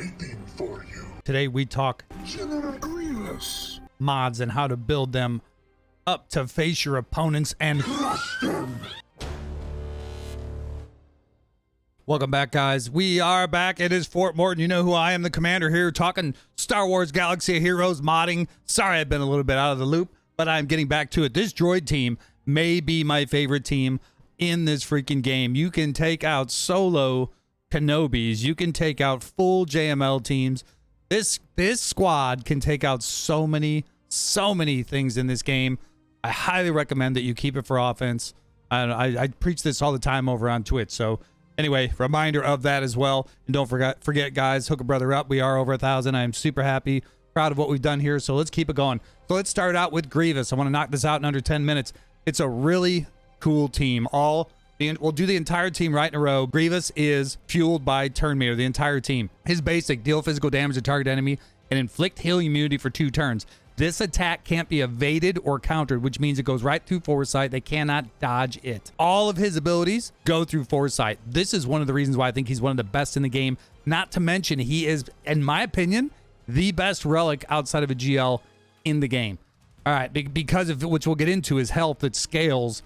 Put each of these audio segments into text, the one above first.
waiting for you. Today we talk General Grievous. mods and how to build them up to face your opponents and Crush them. welcome back, guys. We are back. It is Fort Mort. You know who I am, the commander here, talking Star Wars Galaxy of Heroes modding. Sorry I've been a little bit out of the loop, but I'm getting back to it. This droid team may be my favorite team in this freaking game. You can take out solo Kenobis. You can take out full JML teams. This squad can take out so many things in this game. I highly recommend that you keep it for offense. I preach this all the time over on Twitch. So anyway, reminder of that as well. And don't forget, guys, hook a brother up. We are over 1,000. I am super happy, proud of what we've done here. So let's keep it going. So let's start out with Grievous. I want to knock this out in under 10 minutes. It's a really cool team. We'll do the entire team right in a row. Grievous is fueled by turn meter, the entire team. His basic: deal physical damage to target enemy and inflict healing immunity for 2 turns. This attack can't be evaded or countered, which means it goes right through foresight. They cannot dodge it. All of his abilities go through foresight. This is one of the reasons why I think he's one of the best in the game. Not to mention, he is, in my opinion, the best relic outside of a GL in the game. All right, because of which we'll get into his health that scales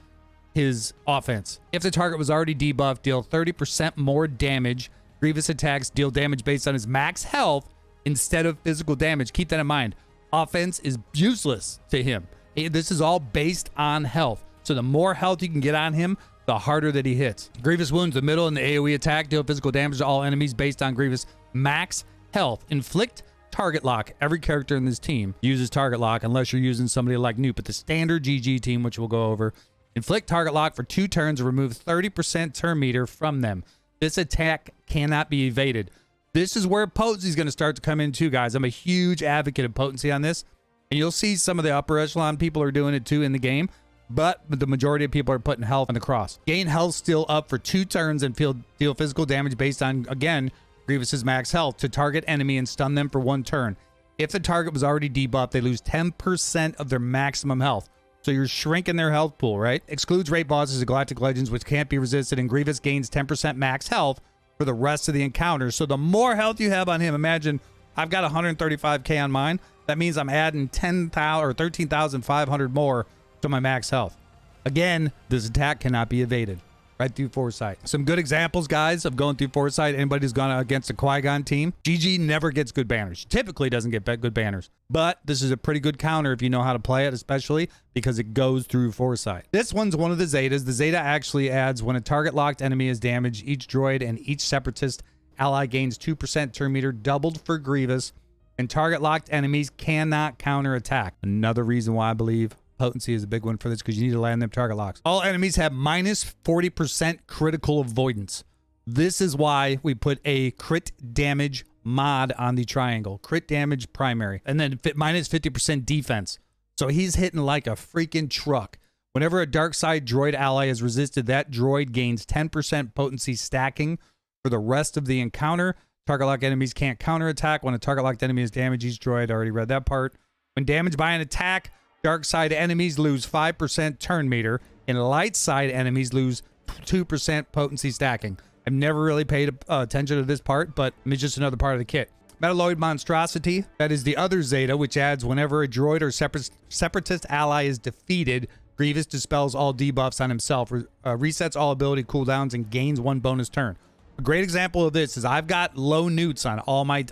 his offense. If the target was already debuffed, deal 30% more damage. Grievous attacks deal damage based on his max health instead of physical damage. Keep that in mind. Offense is useless to him. This is all based on health. So the more health you can get on him, the harder that he hits. Grievous wounds the middle and the AoE attack deal physical damage to all enemies based on Grievous max health. Inflict target lock. Every character in this team uses target lock unless you're using somebody like Noob, but the standard GG team, which we'll go over, inflict target lock for 2 turns and remove 30% turn meter from them. This attack cannot be evaded. This is where potency is going to start to come in too, guys. I'm a huge advocate of potency on this, and you'll see some of the upper echelon people are doing it too in the game, but the majority of people are putting health on the cross. Gain health still up for 2 turns and deal physical damage based on, again, Grievous's max health to target enemy and stun them for 1 turn. If the target was already debuffed, they lose 10% of their maximum health. So you're shrinking their health pool, right? Excludes raid bosses of Galactic Legends, which can't be resisted, and Grievous gains 10% max health for the rest of the encounter. So the more health you have on him, imagine I've got 135k on mine. That means I'm adding 10,000 or 13,500 more to my max health. Again, this attack cannot be evaded. Right through foresight. Some good examples, guys, of going through foresight. Anybody who's gone against a Qui-Gon team, GG never gets good banners. Typically doesn't get good banners. But this is a pretty good counter if you know how to play it, especially because it goes through foresight. This one's one of the Zetas. The Zeta actually adds when a target locked enemy is damaged, each droid and each separatist ally gains 2% turn meter, doubled for Grievous, and target locked enemies cannot counter attack. Another reason why I believe potency is a big one for this, because you need to land them target locks. All enemies have minus 40% critical avoidance. This is why we put a crit damage mod on the triangle. Crit damage primary. And then minus 50% defense. So he's hitting like a freaking truck. Whenever a dark side droid ally is resisted, that droid gains 10% potency stacking for the rest of the encounter. Target locked enemies can't counterattack. When a target locked enemy is damaged, each droid, I already read that part. When damaged by an attack, dark side enemies lose 5% turn meter, and light side enemies lose 2% potency stacking. I've never really paid attention to this part, but it's just another part of the kit. Metalloid Monstrosity, that is the other Zeta, which adds whenever a droid or separatist ally is defeated, Grievous dispels all debuffs on himself, resets all ability cooldowns, and gains 1 bonus turn. A great example of this is I've got low newts on all my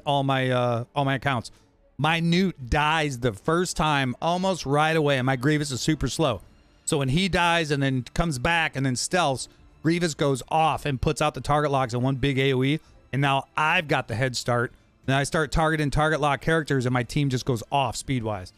accounts. My newt dies the first time almost right away, and my Grievous is super slow. So when he dies and then comes back and then stealths, Grievous goes off and puts out the target locks in one big AoE, and now I've got the head start. Then I start targeting target lock characters, and my team just goes off speed-wise.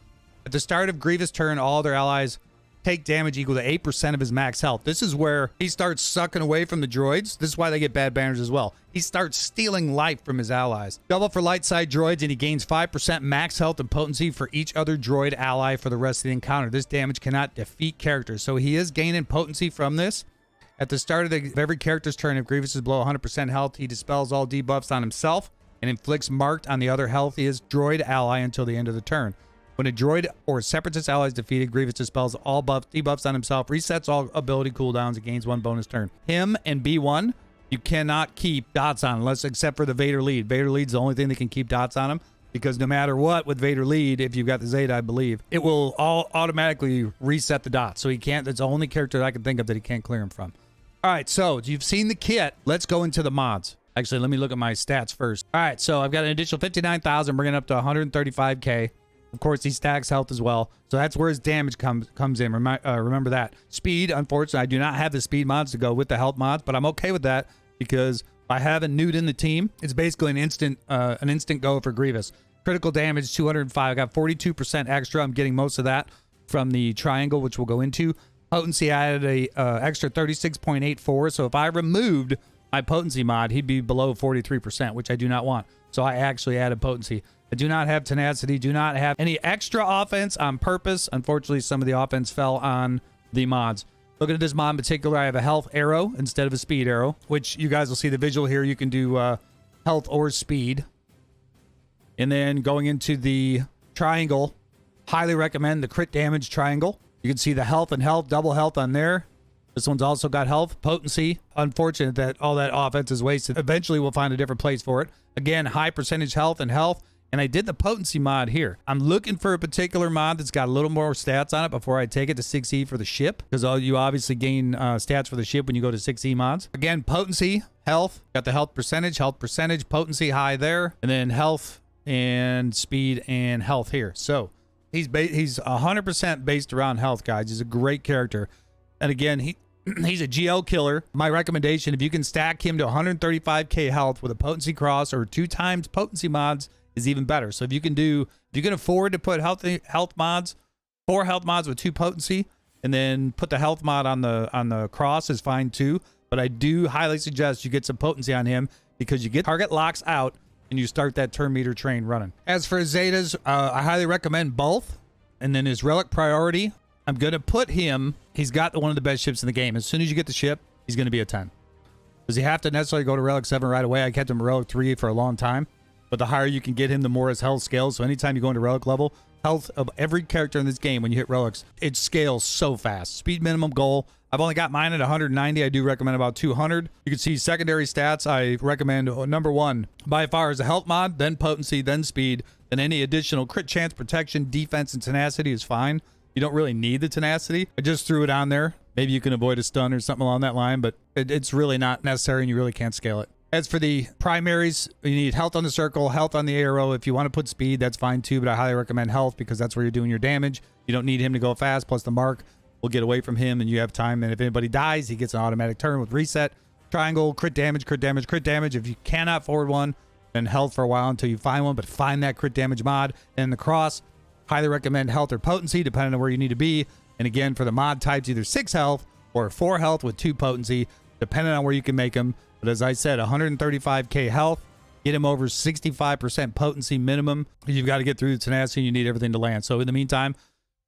At the start of Grievous' turn, all their allies take damage equal to 8% of his max health. This is where he starts sucking away from the droids. This is why they get bad banners as well. He starts stealing life from his allies. Double for light side droids, and he gains 5% max health and potency for each other droid ally for the rest of the encounter. This damage cannot defeat characters. So he is gaining potency from this. At the start of every character's turn, if Grievous is below 100% health, he dispels all debuffs on himself and inflicts marked on the other healthiest droid ally until the end of the turn. When a droid or separatist ally is defeated, Grievous dispels all debuffs on himself, resets all ability cooldowns, and gains 1 bonus turn. Him and B1 You cannot keep dots on unless except for the Vader lead. Vader lead's the only thing that can keep dots on him, because no matter what with Vader lead, if you've got the Zeta, I believe, it will all automatically reset the dots. So he can't, that's the only character that I can think of that he can't clear him from. All right, so you've seen the kit. Let's go into the mods. Actually, let me look at my stats first. All right, so I've got an additional 59,000, bringing it up to 135K. Of course, he stacks health as well. So that's where his damage comes in. Remember that. Speed, unfortunately, I do not have the speed mods to go with the health mods, but I'm okay with that because by having Newt in the team, it's basically an instant go for Grievous. Critical damage, 205. I got 42% extra. I'm getting most of that from the triangle, which we'll go into. Potency, I added a extra 36.84. So if I removed my potency mod, he'd be below 43%, which I do not want. So I actually added potency. I do not have tenacity, do not have any extra offense on purpose. Unfortunately, some of the offense fell on the mods. Looking at this mod in particular, I have a health arrow instead of a speed arrow, which you guys will see the visual here. You can do health or speed. And then going into the triangle, highly recommend the crit damage triangle. You can see the health and health, double health on there. This one's also got health, potency. Unfortunate that all that offense is wasted. Eventually, we'll find a different place for it. Again, high percentage health and health. And I did the potency mod here. I'm looking for a particular mod that's got a little more stats on it before I take it to 6E for the ship, because you obviously gain stats for the ship when you go to 6E mods. Again, potency, health, got the health percentage, potency high there, and then health and speed and health here. So he's 100% based around health, guys. He's a great character. And again, he's a GL killer. My recommendation, if you can stack him to 135k health with a potency cross or 2 times potency mods, is even better. So if you can afford to put health mods, 4 health mods with 2 potency, and then put the health mod on the cross is fine too. But I do highly suggest you get some potency on him, because you get target locks out and you start that turn meter train running. As for his Zetas, I highly recommend both. And then his relic priority, I'm gonna put him. He's got one of the best ships in the game. As soon as you get the ship, he's gonna be a 10. Does he have to necessarily go to relic 7 right away? I kept him relic 3 for a long time. But the higher you can get him, the more his health scales. So anytime you go into relic level, health of every character in this game, when you hit relics, it scales so fast. Speed minimum goal, I've only got mine at 190. I do recommend about 200. You can see secondary stats. I recommend number 1 by far is a health mod, then potency, then speed. Then any additional crit chance, protection, defense, and tenacity is fine. You don't really need the tenacity. I just threw it on there. Maybe you can avoid a stun or something along that line, but it's really not necessary and you really can't scale it. As for the primaries, you need health on the circle, health on the arrow. If you want to put speed, that's fine too, but I highly recommend health because that's where you're doing your damage. You don't need him to go fast, plus the mark will get away from him and you have time. And if anybody dies, he gets an automatic turn with reset. Triangle, crit damage, crit damage, crit damage. If you cannot forward one, then health for a while until you find one, but find that crit damage mod. And the cross, highly recommend health or potency, depending on where you need to be. And again, for the mod types, either 6 health or 4 health with 2 potency, depending on where you can make them. But as I said, 135k health, get him over 65% potency minimum. You've got to get through the tenacity. You need everything to land. So in the meantime,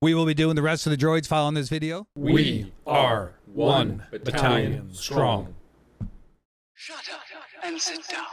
we will be doing the rest of the droids following this video. We are 1 battalion strong. Shut up and sit down.